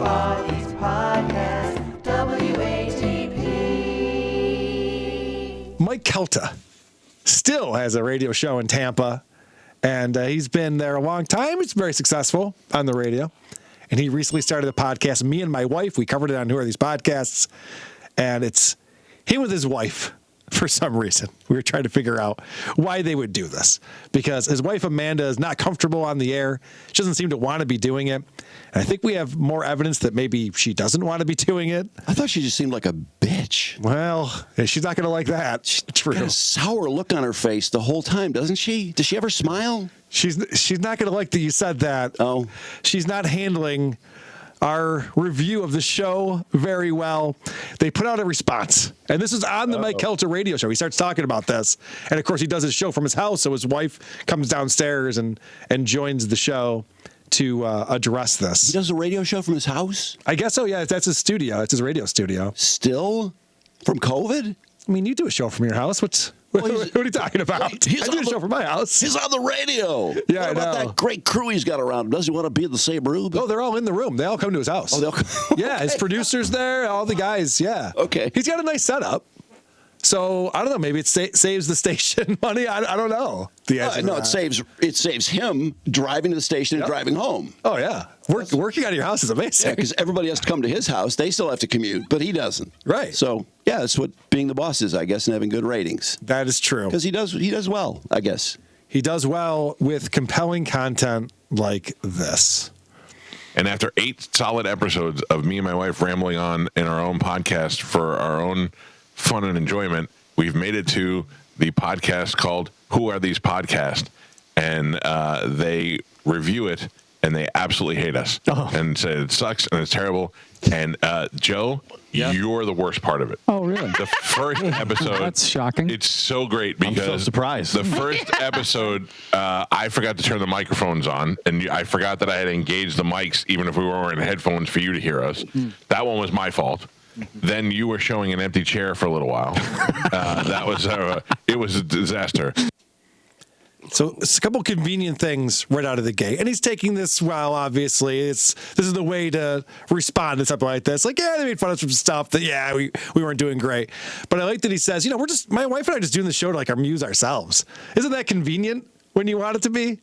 are these podcasts? WATP. Mike Calta still has a radio show in Tampa, and he's been there a long time. He's very successful on the radio, and he recently started a podcast. Me and my wife, we covered it on Who Are These Podcasts, and it's him with his wife. For some reason, we were trying to figure out why they would do this, because his wife Amanda is not comfortable on the air. She doesn't seem to want to be doing it. And I think we have more evidence that maybe she doesn't want to be doing it. I thought she just seemed like a bitch. Well, she's not going to like that. True. Got a sour look on her face the whole time, doesn't she? Does she ever smile? She's not going to like that you said that. Oh. She's not handling our review of the show very well. They put out a response, and this is on the Mike Calta radio show. He starts talking about this, and of course he does his show from his house, so his wife comes downstairs and joins the show to address this. He does a radio show from his house? I guess so, yeah. That's his studio. It's his radio studio. Still? From COVID? I mean, you do a show from your house. What are you talking about? I do a show from my house. He's on the radio. Yeah, what about that great crew he's got around him? Does he want to be in the same room? Oh, they're all in the room. They all come to his house. Oh, they'll come. Yeah, his producer's there, all the guys, yeah. Okay. He's got a nice setup. So, I don't know, maybe it saves the station money. I don't know. No, it saves him driving to the station and driving home. Oh, yeah. Working out of your house is amazing. Yeah, because everybody has to come to his house. They still have to commute, but he doesn't. Right. So, yeah, that's what being the boss is, I guess, and having good ratings. That is true. Because he does well, I guess. He does well with compelling content like this. And after 8 solid episodes of me and my wife rambling on in our own podcast for our own fun and enjoyment, we've made it to the podcast called Who Are These Podcasts? And they review it, and they absolutely hate us and say it sucks and it's terrible. And Joe, you're the worst part of it. Oh, really? The first episode. That's shocking. It's so great because I'm so surprised. The first episode, I forgot to turn the microphones on, and I forgot that I had engaged the mics, even if we were wearing headphones for you to hear us. That one was my fault. Then you were showing an empty chair for a little while. It was a disaster. So it's a couple convenient things right out of the gate. And he's taking this well, obviously. This is the way to respond to something like this. Like, yeah, they made fun of us for stuff that, we weren't doing great. But I like that he says, my wife and I are just doing the show to amuse ourselves. Isn't that convenient when you want it to be?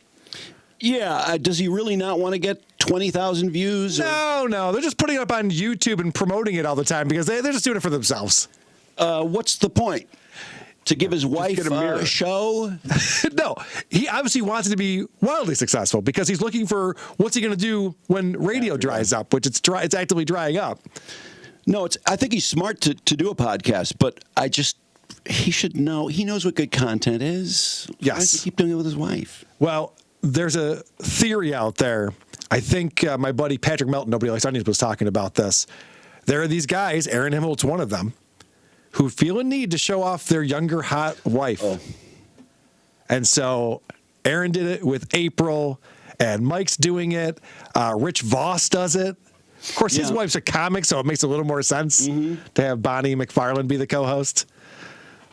Yeah. Does he really not want to get 20,000 views? No. They're just putting it up on YouTube and promoting it all the time because they're just doing it for themselves. What's the point? To give his wife a show? No, he obviously wants it to be wildly successful because he's looking for what's he going to do when radio dries up, which it's actively drying up. No, I think he's smart to do a podcast, but he should know. He knows what good content is. Yes. Why does he keep doing it with his wife? Well, there's a theory out there. I think my buddy Patrick Melton, Nobody Likes Onions, was talking about this. There are these guys, Aaron Himmelt's one of them, who feel a need to show off their younger, hot wife. Oh. And so Aaron did it with April, and Mike's doing it. Rich Voss does it. Of course, his wife's a comic, so it makes a little more sense to have Bonnie McFarlane be the co-host.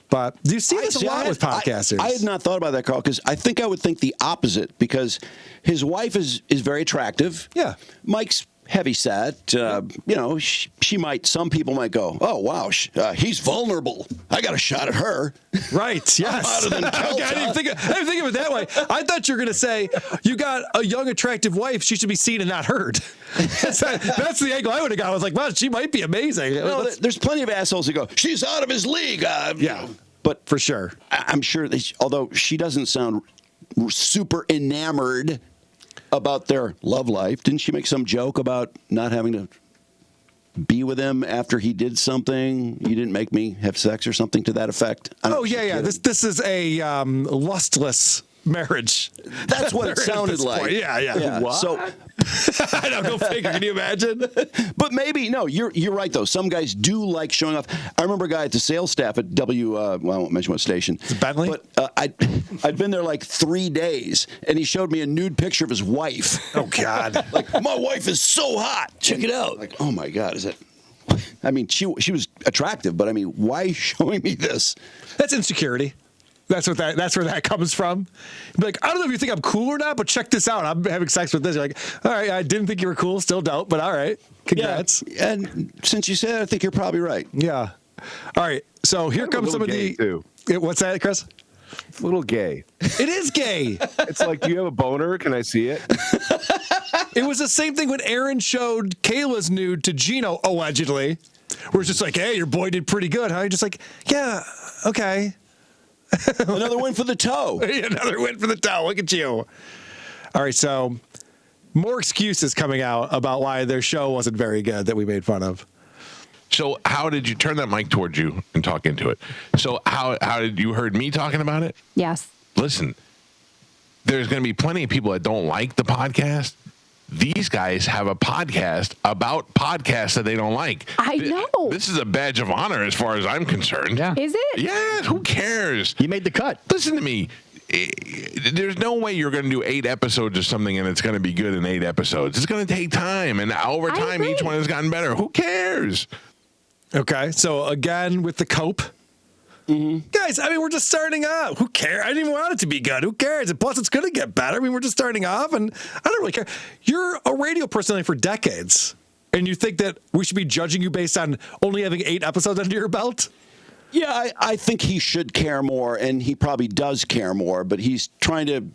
But do you see this a lot with podcasters? I had not thought about that, Carl, because I think I would think the opposite, because his wife is very attractive. Yeah. Mike's heavy set. Some people might go, oh, wow, he's vulnerable. I got a shot at her. Right, yes. Hotter than Calta. I didn't think of it that way. I thought you were going to say, you got a young, attractive wife. She should be seen and not heard. That's the angle I would have got. I was like, wow, she might be amazing. There's plenty of assholes who go, she's out of his league. Yeah, but for sure. I'm sure, although she doesn't sound super enamored about their love life. Didn't she make some joke about not having to be with him after he did something? You didn't make me have sex or something to that effect? Oh, yeah. This is a lustless marriage. That's what it sounded like. Point. Yeah. What? So I don't go figure. Can you imagine? But maybe you're right though. Some guys do like showing off. I remember a guy at the sales staff at I won't mention what station. It's Bentley. But I'd been there like 3 days, and he showed me a nude picture of his wife. Oh God! Like, my wife is so hot. Check it out. Like, oh my God, is it? I mean, she was attractive, but I mean, why showing me this? That's insecurity. That's where that comes from. Be like, I don't know if you think I'm cool or not, but check this out. I'm having sex with this. You're like, all right, I didn't think you were cool. Still don't, but all right. Congrats. Yeah. And since you said it, I think you're probably right. Yeah. All right. So here comes some of the. Too. What's that, Chris? It's a little gay. It is gay. It's like, do you have a boner? Can I see it? It was the same thing when Aaron showed Kayla's nude to Gino, allegedly. Where it's just like, hey, your boy did pretty good, huh? You're just like, yeah, okay. Another win for the toe. Another win for the toe. Look at you. All right, so more excuses coming out about why their show wasn't very good that we made fun of. So how did you turn that mic towards you and talk into it? So how did you heard me talking about it? Yes. Listen, there's going to be plenty of people that don't like the podcast. These guys have a podcast about podcasts that they don't like. I know. This is a badge of honor as far as I'm concerned. Yeah. Is it? Yeah, who cares? You made the cut. Listen to me. There's no way you're going to do 8 episodes of something and it's going to be good in 8 episodes. It's going to take time, and over time, each one has gotten better. Who cares? Okay, so again with the cope. Guys, I mean, we're just starting out. Who cares? I didn't even want it to be good. Who cares? And plus, it's going to get better. I mean, we're just starting off, and I don't really care. You're a radio personality for decades, and you think that we should be judging you based on only having 8 episodes under your belt? Yeah, I think he should care more, and he probably does care more, but he's trying to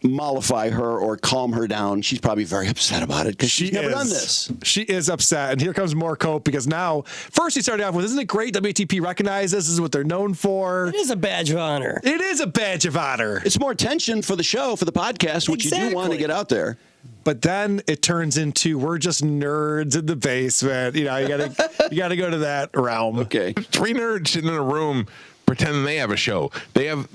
mollify her or calm her down. She's probably very upset about it because she's never done this. She is upset, and here comes more cope because now, first he started off with, isn't it great WATP recognizes this is what they're known for? It is a badge of honor. It is a badge of honor. It's more attention for the show, for the podcast, which you do want to get out there. But then it turns into we're just nerds in the basement. You know, you gotta go to that realm. Okay. 3 nerds sitting in a room pretending they have a show. They have.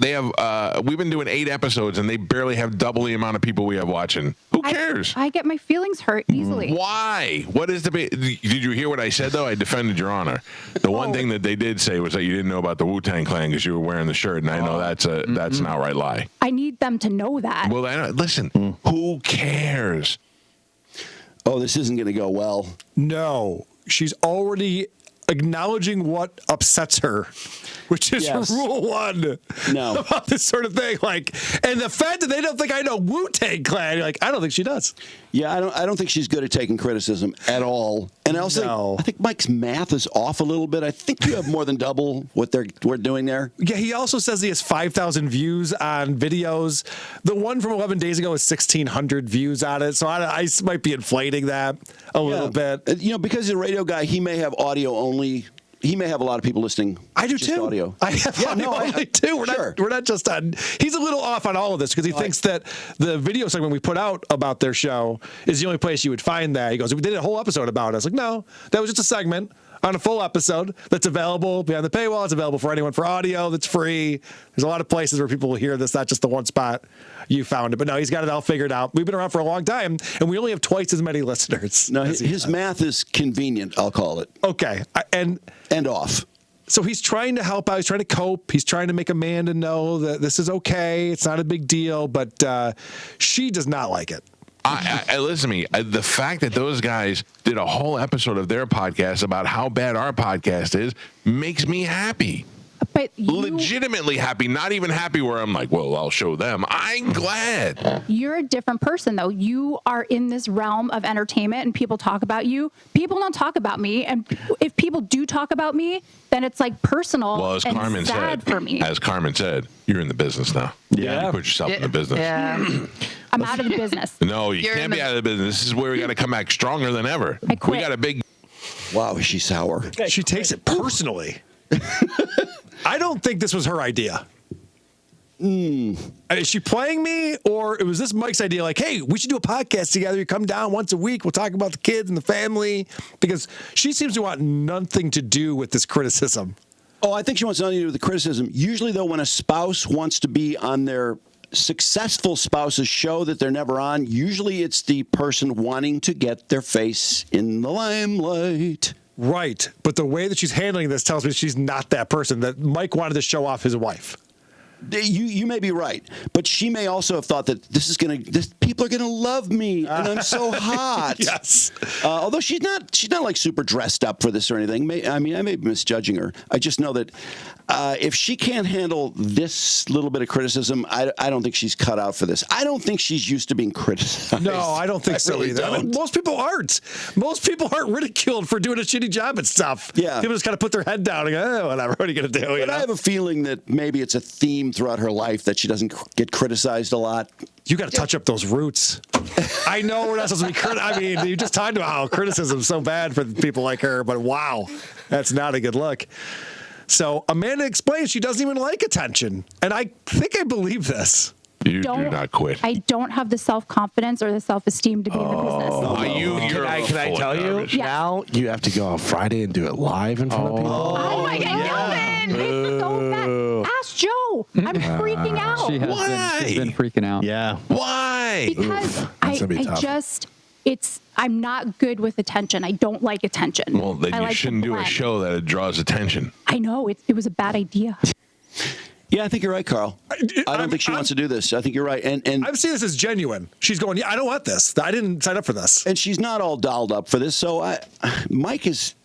We've been doing 8 episodes, and they barely have double the amount of people we have watching. Who cares? I get my feelings hurt easily. Why? What is the? Did you hear what I said though? I defended your honor. The one thing that they did say was that you didn't know about the Wu-Tang Clan because you were wearing the shirt, and I know that's an outright lie. I need them to know that. Well, listen. Who cares? Oh, this isn't going to go well. No, she's already acknowledging what upsets her, which is rule 1 about this sort of thing. Like, and the fact that they don't think I know Wu-Tang Clan, you're like, I don't think she does. Yeah, I don't think she's good at taking criticism at all. And also, I think Mike's math is off a little bit. I think you have more than double what we're doing there. Yeah, he also says he has 5,000 views on videos. The one from 11 days ago is 1,600 views on it. So I might be inflating that a little bit. You know, because he's a radio guy, he may have audio only. He may have a lot of people listening. I do just too. Audio. I have audio only too. We're not just on. He's a little off on all of this because he thinks that the video segment we put out about their show is the only place you would find that. He goes, we did a whole episode about it. I was like, no, that was just a segment on a full episode that's available behind the paywall. It's available for anyone for audio. That's free. There's a lot of places where people will hear this, not just the one spot you found it. But no, he's got it all figured out. We've been around for a long time, and we only have twice as many listeners. No, his math is convenient, I'll call it. Okay. And off. So he's trying to help out. He's trying to cope. He's trying to make Amanda know that this is okay. It's not a big deal, but she does not like it. I listen to me. The fact that those guys did a whole episode of their podcast about how bad our podcast is makes me happy. But legitimately happy, not even happy where I'm like, well, I'll show them. I'm glad. You're a different person, though. You are in this realm of entertainment, and people talk about you. People don't talk about me, and if people do talk about me, then it's like personal Well, as and Carmen sad said, for me. as Carmen said, you're in the business now. Yeah. You put yourself in the business. Yeah. I'm out of the business. No, you can't be out of the business. This is where we got to come back stronger than ever. I quit. We got a big. Wow, is she sour? She takes it personally. I don't think this was her idea. Is she playing me, or was this Mike's idea? Like, hey, we should do a podcast together. You come down once a week. We'll talk about the kids and the family. Because she seems to want nothing to do with this criticism. Oh, I think she wants nothing to do with the criticism. Usually, though, when a spouse wants to be on their successful spouse's show that they're never on, usually it's the person wanting to get their face in the limelight. Right. But the way that she's handling this tells me she's not that person, that Mike wanted to show off his wife. You may be right, but she may also have thought that people are gonna love me, and I'm so hot. Yes. Although she's not like super dressed up for this or anything. I may be misjudging her. I just know that if she can't handle this little bit of criticism, I don't think she's cut out for this. I don't think she's used to being criticized. No, I don't think so really either. I mean, most people aren't. Most people aren't ridiculed for doing a shitty job at stuff. Yeah. People just kind of put their head down and go, whatever, what are you going to do? But I have a feeling that maybe it's a theme throughout her life that she doesn't get criticized a lot. You got to touch up those roots. I know we're not supposed to be I mean, you just talked about how criticism is so bad for people like her, but wow, that's not a good look. So Amanda explains she doesn't even like attention. And I think I believe this. You do not quit. I don't have the self-confidence or the self-esteem to be in the business. Can I tell you? Yeah. Now you have to go on Friday and do it live in front of people. Oh my God, Calvin! It's so bad. Ask Joe. I'm freaking out. She has she's been freaking out. Yeah. Why? Because gonna be tough. I'm not good with attention. I don't like attention. Well, then you shouldn't do a show that draws attention. I know. It was a bad idea. Yeah, I think you're right, Carl. I don't think she wants to do this. I think you're right. And I'm seeing this as genuine. She's going, yeah, I don't want this. I didn't sign up for this. And she's not all dolled up for this. So Mike is,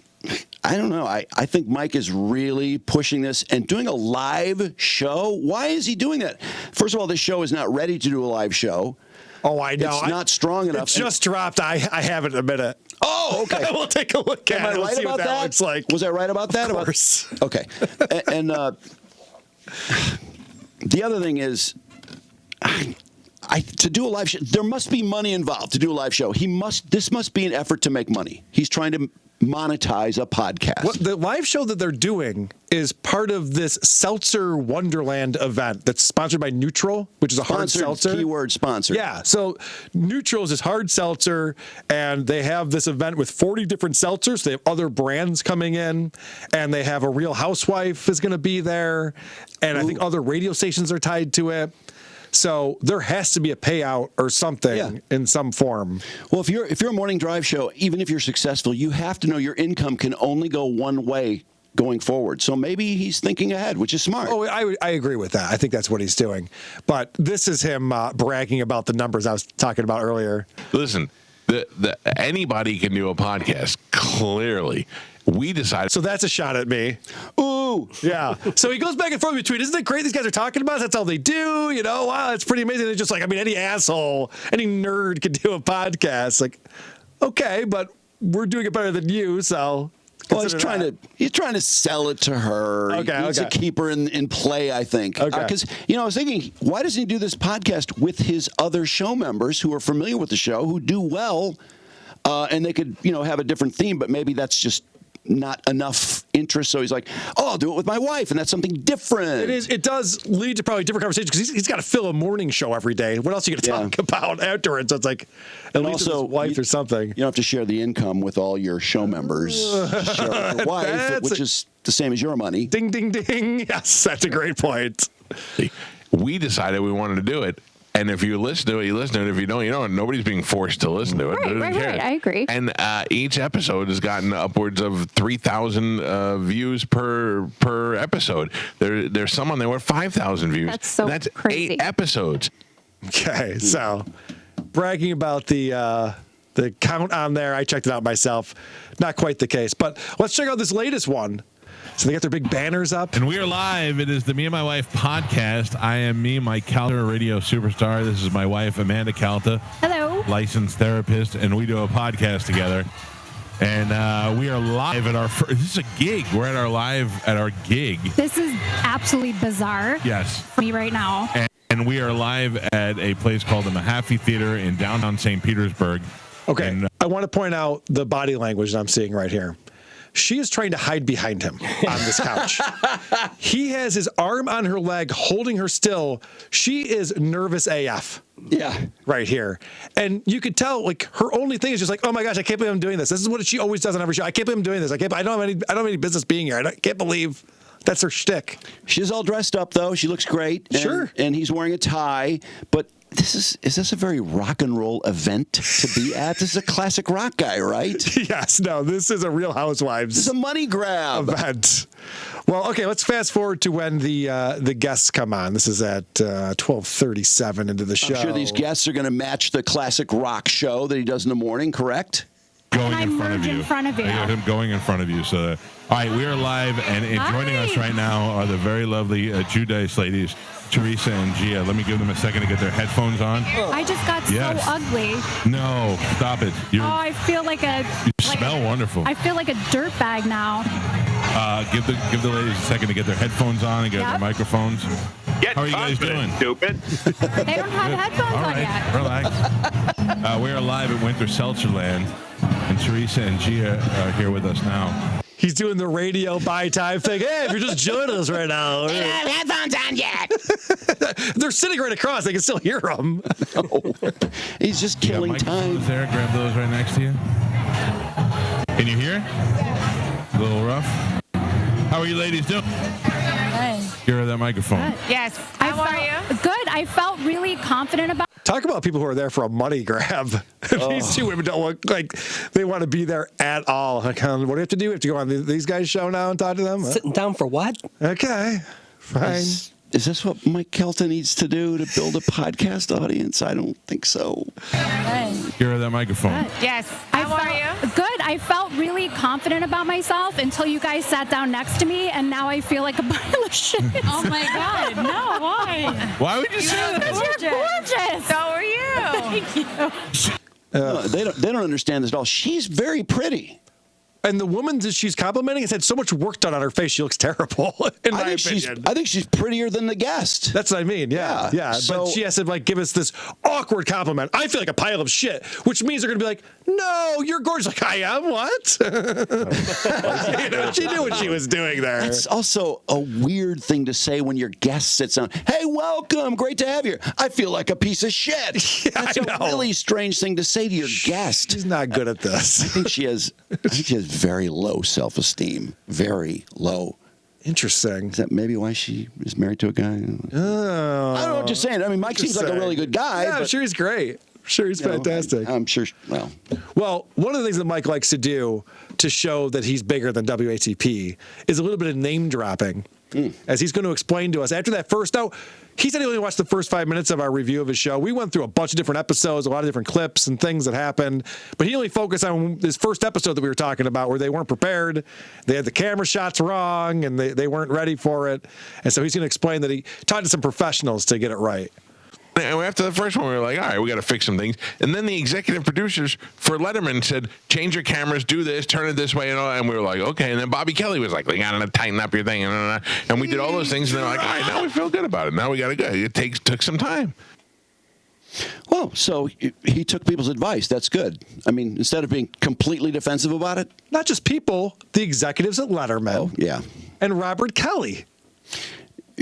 I don't know. I think Mike is really pushing this and doing a live show. Why is he doing that? First of all, this show is not ready to do a live show. Oh, I know. It's not strong enough. It's just dropped. I have it in a minute. Oh, okay. We'll take a look at it. Am I We'll right see about what that looks like. Was I right about that? Of course. Okay. And the other thing is, to do a live show, there must be money involved to do a live show. This must be an effort to make money. He's trying to monetize a podcast. What the live show that they're doing is part of this Seltzer Wonderland event that's sponsored by Neutral, which is a hard seltzer. Keyword sponsor. Yeah. So Neutral is this hard seltzer, and they have this event with 40 different seltzers. They have other brands coming in, and they have a Real Housewife is going to be there, and I think other radio stations are tied to it. So there has to be a payout or something in some form. Well, if you're a morning drive show, even if you're successful, you have to know your income can only go one way going forward. So maybe he's thinking ahead, which is smart. Oh, I agree with that. I think that's what he's doing. But this is him bragging about the numbers I was talking about earlier. Listen, anybody can do a podcast, clearly. We decided. So that's a shot at me. Ooh. Yeah. So he goes back and forth between, isn't it great these guys are talking about us? That's all they do. You know, wow, it's pretty amazing. They're just like, I mean, any asshole, any nerd could do a podcast. Like, okay, but we're doing it better than you, so. Well, he's trying to sell it to her. Okay, He's a keeper in play, I think. Okay. Because, I was thinking, why doesn't he do this podcast with his other show members who are familiar with the show, who do well, and they could, have a different theme, but maybe that's just not enough interest. So he's like, I'll do it with my wife, and that's something different. It does lead to probably different conversations because he's got to fill a morning show every day. What else are you going to talk about afterwards? So it's like, at least also, with his wife or something. You don't have to share the income with all your show members. Share it with your wife, which is the same as your money. Ding, ding, ding. Yes, that's a great point. We decided we wanted to do it. And if you listen to it, you listen to it. If you don't, you don't. Nobody's being forced to listen to it. Right. I agree. And each episode has gotten upwards of 3,000 views per episode. There's some on there with 5,000 views. That's crazy. 8 episodes. Okay, so bragging about the count on there, I checked it out myself. Not quite the case, but let's check out this latest one. So they got their big banners up. And we are live. It is the Me and My Wife podcast. I am me, my Calta radio superstar. This is my wife, Amanda Calta. Hello. Licensed therapist, and we do a podcast together. And we are live at this is a gig. We're at our gig. This is absolutely bizarre. Yes. For me right now. And we are live at a place called the Mahaffey Theater in downtown St. Petersburg. Okay, And, I want to point out the body language that I'm seeing right here. She is trying to hide behind him on this couch. He has his arm on her leg, holding her still. She is nervous AF. Yeah. Right here. And you could tell, like, her only thing is just like, oh my gosh, I can't believe I'm doing this. This is what she always does on every show. I can't believe I'm doing this. I don't have any business being here. I can't believe that's her shtick. She's all dressed up, though. She looks great. Sure. And he's wearing a tie. But Is this a very rock and roll event to be at? This is a classic rock guy, right? Yes, no, this is a Real Housewives. This is a money grab event. Well, okay, let's fast forward to when the guests come on. This is at 12:37 into the show. I'm sure these guests are going to match the classic rock show that he does in the morning, correct? Going Can I in front of merge you. in front of you? I got him going in front of you. So, all right, we are live, and joining us right now are the very lovely Judice ladies, Teresa and Gia. Let me give them a second to get their headphones on. I just got so ugly. No, stop it. I feel like You smell wonderful. I feel like a dirt bag now. Give the ladies a second to get their headphones on and get their microphones. How are you guys doing? Stupid. They don't have headphones All on right, yet. relax. We are live at Winter Seltzerland, and Teresa and Gia are here with us now. He's doing the radio by time thing. Hey, if you're just joining us right now. They don't have headphones on yet. They're sitting right across. They can still hear him. No. He's just killing time. There, grab those right next to you. Can you hear? A little rough. How are you ladies doing? Hear that microphone. Yes. How are you? Good. I felt really confident about. Talk about people who are there for a money grab. These two women don't look like they want to be there at all. Like, what do you have to do? We have to go on these guys' show now and talk to them? Sitting down for what? Okay, fine. Is this what Mike Calta needs to do to build a podcast audience? I don't think so. Hear that microphone. Yes. How are you? Good. I felt really confident about myself until you guys sat down next to me, and now I feel like a pile of shit. Oh my God. No, why? Why would you say that? Because you're gorgeous. So are you. Thank you. No, they don't understand this at all. She's very pretty. And the woman that she's complimenting has had so much work done on her face, she looks terrible, in my opinion. I think she's prettier than the guest. That's what I mean, yeah. So, but she has to like give us this awkward compliment. I feel like a pile of shit, which means they're going to be like, no, you're gorgeous. Like, I am? What? She knew what she was doing there. That's also a weird thing to say when your guest sits down. Hey, welcome. Great to have you. I feel like a piece of shit. Yeah, That's a really strange thing to say to your guest. She's not good at this. I think she has very low self-esteem. Very low. Interesting. Is that maybe why she is married to a guy? Oh, I don't know. Just saying. I mean, Mike seems like a really good guy. Yeah, I'm sure he's great. I'm sure he's fantastic. I'm sure. Well, one of the things that Mike likes to do to show that he's bigger than WATP is a little bit of name dropping. As he's going to explain to us after that first. Now, he said he only watched the first 5 minutes of our review of his show. We went through a bunch of different episodes, a lot of different clips and things that happened, but he only focused on his first episode that we were talking about where they weren't prepared. They had the camera shots wrong and they weren't ready for it. And so he's going to explain that he talked to some professionals to get it right. And after the first one, we were like, all right, we got to fix some things. And then the executive producers for Letterman said, change your cameras, do this, turn it this way, and all. And we were like, okay. And then Bobby Kelly was like, you got to tighten up your thing. And we did all those things. And they're like, all right, now we feel good about it. Now we got to go. It took some time. Well, so he took people's advice. That's good. I mean, instead of being completely defensive about it. Not just people, the executives at Letterman. Oh, yeah. And Robert Kelly.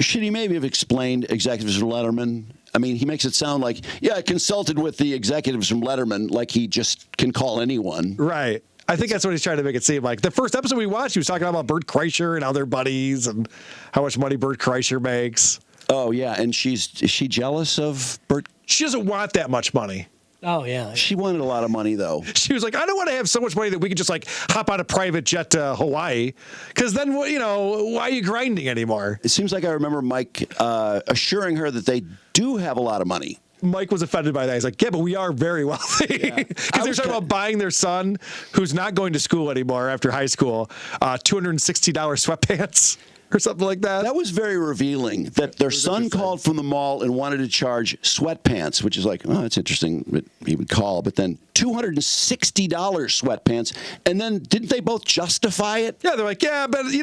Should he maybe have explained executives from Letterman? I mean, he makes it sound like, I consulted with the executives from Letterman, like he just can call anyone. Right. I think that's what he's trying to make it seem like. The first episode we watched, he was talking about Bert Kreischer and how they're buddies and how much money Bert Kreischer makes. Oh, yeah. And is she jealous of Bert? She doesn't want that much money. Oh, yeah. She wanted a lot of money, though. She was like, I don't want to have so much money that we could just like hop on a private jet to Hawaii. Because then, why are you grinding anymore? It seems like I remember Mike assuring her that they do have a lot of money. Mike was offended by that. He's like, yeah, but we are very wealthy. Because they're talking about buying their son, who's not going to school anymore after high school, $260 sweatpants. Or something like that. That was very revealing that their son called from the mall and wanted to charge sweatpants, which is like, oh, that's interesting that he would call. But then $260 sweatpants. And then didn't they both justify it? Yeah, they're like, yeah, but, they're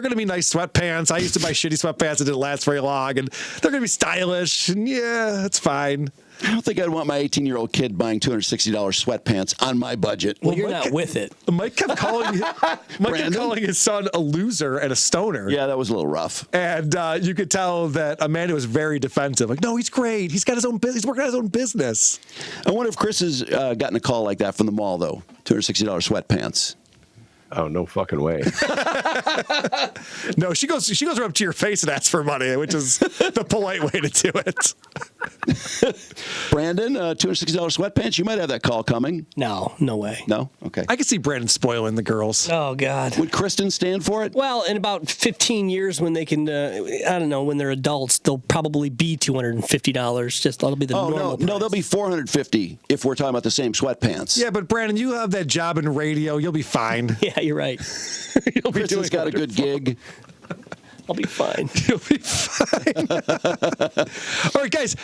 going to be nice sweatpants. I used to buy shitty sweatpants that didn't last very long. And they're going to be stylish. And yeah, that's fine. I don't think I'd want my 18-year-old kid buying $260 sweatpants on my budget. Well, you're not with it. Mike kept calling his son a loser and a stoner. Yeah, that was a little rough. And you could tell that Amanda was very defensive. Like, no, he's great. He's got his own business. He's working on his own business. I wonder if Chris has gotten a call like that from the mall, though. $260 sweatpants. Oh, no fucking way. No, she goes right up to your face and asks for money, which is the polite way to do it. Brandon, $260 sweatpants. You might have that call coming. No way. No? Okay. I could see Brandon spoiling the girls. Oh, God. Would Kristen stand for it? Well, in about 15 years when they can, I don't know, when they're adults, they'll probably be $250. Just that'll be the normal price. No, they'll be $450 if we're talking about the same sweatpants. Yeah, but Brandon, you have that job in radio. You'll be fine. Yeah, you're right. You'll be Kristen's got a good gig. I'll be fine. You'll be fine. All right, guys.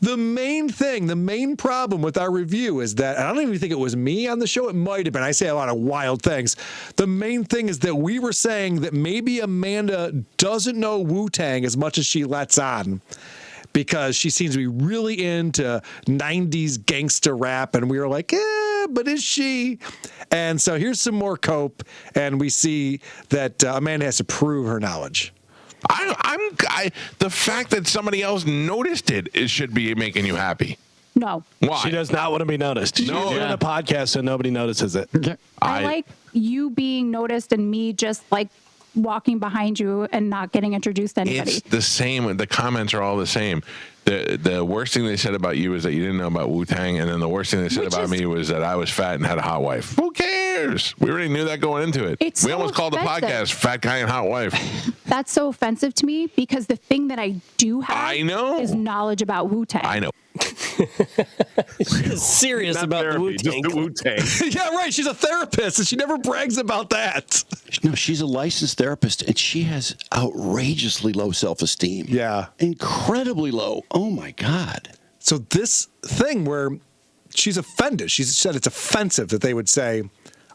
The main problem with our review is that, and I don't even think it was me on the show. It might have been. I say a lot of wild things. The main thing is that we were saying that maybe Amanda doesn't know Wu-Tang as much as she lets on, because she seems to be really into 90s gangsta rap. And we were like, but is she? And so here's some more cope. And we see that Amanda has to prove her knowledge. The fact that somebody else noticed it should be making you happy. No. Why? She does not want to be noticed. She's doing a podcast so nobody notices it. I like you being noticed and me just like walking behind you and not getting introduced to anybody. It's the same. The comments are all the same. The worst thing they said about you is that you didn't know about Wu-Tang, and then the worst thing they said about me was that I was fat and had a hot wife. Who cares? We already knew that going into it. It's we so almost called the offensive. podcast "Fat Guy and Hot Wife." That's so offensive to me because the thing that I do have I know. is knowledge about Wu-Tang. I know. She's serious Not about therapy, the just Wu-Tang. the Wu-Tang. Yeah, right. She's a therapist, and she never brags about that. No, she's a licensed therapist, and she has outrageously low self-esteem. Yeah. Incredibly low. Oh, my God. So this thing where she's offended, she said it's offensive that they would say,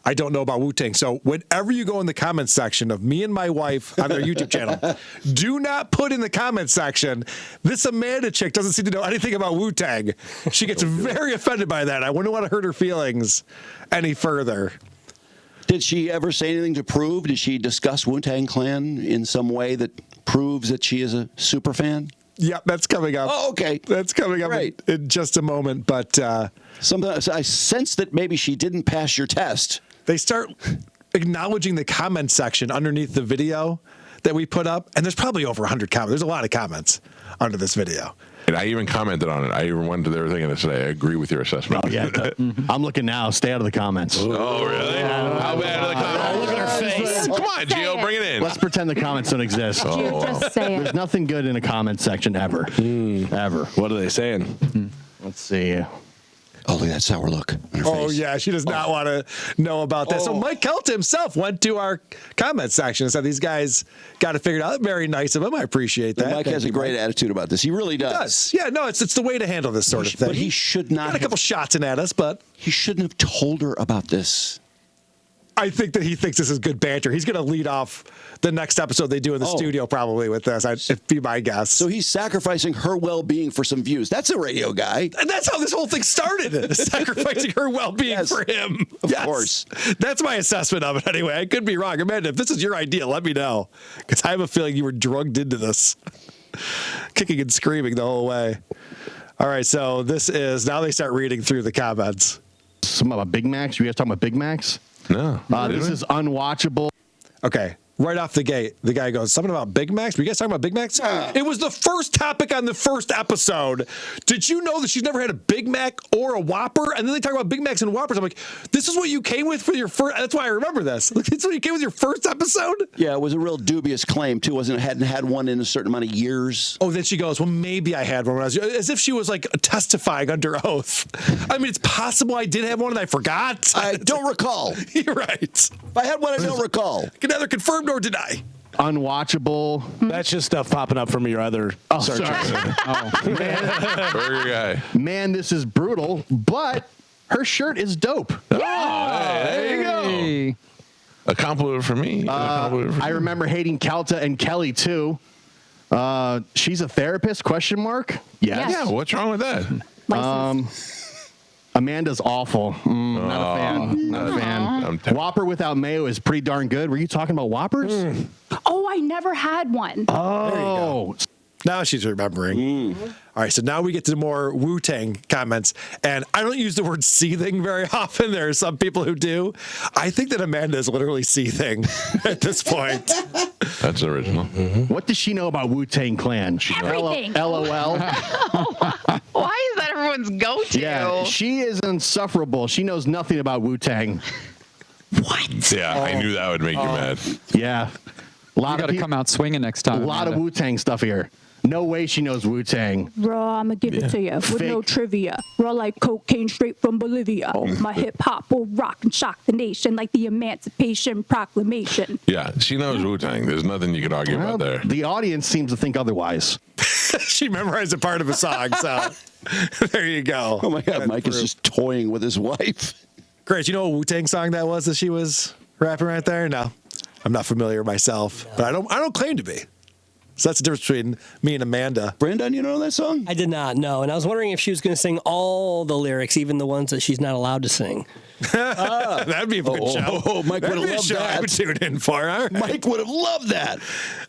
I don't know about Wu-Tang. So whenever you go in the comments section of me and my wife on their YouTube channel, do not put in the comments section, this Amanda chick doesn't seem to know anything about Wu-Tang. She gets very offended by that. I wouldn't want to hurt her feelings any further. Did she ever say anything to prove? Did she discuss Wu-Tang Clan in some way that proves that she is a super fan? Yep, that's coming up. Oh, okay. That's coming up in just a moment. But sometimes I sense that maybe she didn't pass your test. They start acknowledging the comment section underneath the video that we put up, and there's probably over 100 comments. There's a lot of comments under this video. And I even commented on it. I even went to their thing and said, I agree with your assessment. Oh, yeah. I'm looking now. Stay out of the comments. Oh, really? How bad are the comments? Look at her face. Come on, Gio, bring it in. Let's pretend the comments don't exist. You just say it. There's nothing good in a comment section ever. Ever. What are they saying? Let's see. Oh, look at that sour look on her Oh, face. yeah, she does not want to know about that. So Mike Calta himself went to our comment section and said, these guys got it figured out. Very nice of him. I appreciate that. Mike has a great attitude about this. He really does. Yeah, no, it's the way to handle this sort of thing. But he should not got a couple shots in at us, but he shouldn't have told her about this. I think that he thinks this is good banter. He's going to lead off the next episode they do in the studio probably with this. It'd be my guess. So he's sacrificing her well-being for some views. That's a radio guy. And that's how this whole thing started, sacrificing her well-being for him. Of course. That's my assessment of it anyway. I could be wrong. Amanda, if this is your idea, let me know. Because I have a feeling you were drugged into this. Kicking and screaming the whole way. All right, so this is, now they start reading through the comments. Something about Big Macs? You guys talking about Big Macs? No. This is unwatchable. Okay. Right off the gate, the guy goes, something about Big Macs? Were you guys talking about Big Macs? It was the first topic on the first episode. Did you know that she's never had a Big Mac or a Whopper? And then they talk about Big Macs and Whoppers. I'm like, this is what you came with for your first, that's why I remember this. This is what you came with your first episode? Yeah, it was a real dubious claim, too. Hadn't had one in a certain amount of years. Oh, then she goes, well, maybe I had one when I was, as if she was like testifying under oath. I mean, it's possible I did have one and I forgot. I don't recall. You're right. If I had one, I don't recall. Can neither confirm nor deny. Unwatchable. That's just stuff popping up from your other searches. Man. Burger guy. Man, this is brutal, but her shirt is dope. Oh, hey, there you go. A compliment for me. I remember hating Calta and Kelly too. She's a therapist? ? Yes. Yeah, what's wrong with that? Amanda's awful. Not a fan. Not a fan. Whopper without mayo is pretty darn good. Were you talking about Whoppers? Oh, I never had one. Oh. Now she's remembering. All right, so now we get to the more Wu-Tang comments. And I don't use the word seething very often. There are some people who do. I think that Amanda is literally seething at this point. That's original. What does she know about Wu-Tang Clan? Everything. LOL. What? everyone's go-to. Yeah, she is insufferable. She knows nothing about Wu-Tang. What? Yeah, I knew that would make you mad. Yeah. You got to come out swinging next time. A lot of Amanda. Wu-Tang stuff here. No way she knows Wu-Tang. Raw, I'm gonna give it to you with no trivia. Raw like cocaine straight from Bolivia. My hip hop will rock and shock the nation like the Emancipation Proclamation. Yeah, she knows Wu-Tang. There's nothing you could argue about there. The audience seems to think otherwise. She memorized a part of a song, so there you go. Oh my God, Mike is just toying with his wife. Great. You know what Wu-Tang song that was that she was rapping right there? No, I'm not familiar myself, but I don't claim to be. So that's the difference between me and Amanda. Brandon, you know that song? I did not know, and I was wondering if she was going to sing all the lyrics, even the ones that she's not allowed to sing. That'd be a good show. Oh, Mike would That'd have be a loved show I that. would tune in for. All right. Mike would have loved that.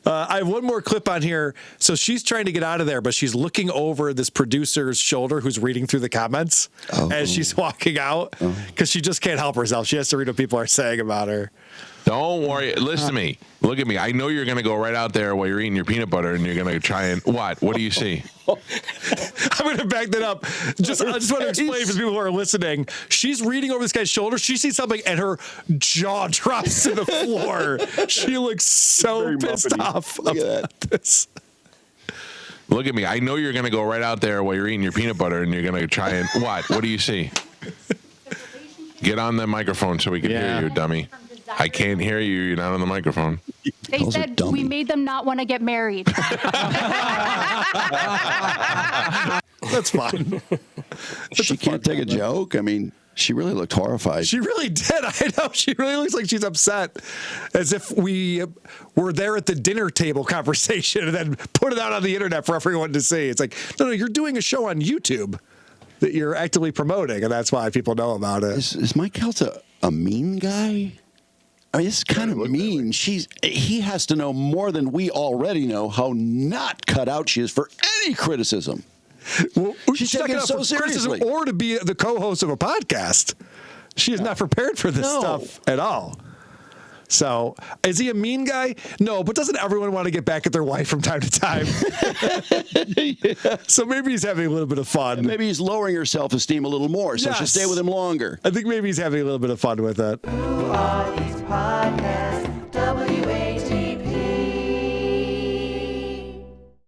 I have one more clip on here. So she's trying to get out of there, but she's looking over this producer's shoulder who's reading through the comments as she's walking out because she just can't help herself. She has to read what people are saying about her. Don't worry. Listen to me. Look at me. I know you're going to go right out there while you're eating your peanut butter, and you're going to try and what? What do you see? I'm going to back that up. I just want to explain for people who are listening. She's reading over this guy's shoulder. She sees something, and her jaw drops to the floor. She looks so Very pissed Muppety. off Look at about this. Look at me. I know you're going to go right out there while you're eating your peanut butter, and you're going to try and what? What do you see? Get on the microphone so we can hear you, dummy. I can't hear you. You're not on the microphone. They said we made them not want to get married. That's fine. She can't take a joke. I mean, she really looked horrified. She really did. I know. She really looks like she's upset, as if we were there at the dinner table conversation and then put it out on the internet for everyone to see. It's like, no, you're doing a show on YouTube that you're actively promoting, and that's why people know about it. Is Mike Calta a mean guy? I mean, it's kind of mean. He has to know more than we already know how not cut out she is for any criticism. Well, She's not taking it cut so out for criticism seriously. or to be the co-host of a podcast. She is not prepared for this stuff at all. So, is he a mean guy? No, but doesn't everyone want to get back at their wife from time to time? So maybe he's having a little bit of fun. Maybe he's lowering her self-esteem a little more, so she'll Yes. stay with him longer. I think maybe he's having a little bit of fun with it. Who are these podcasts?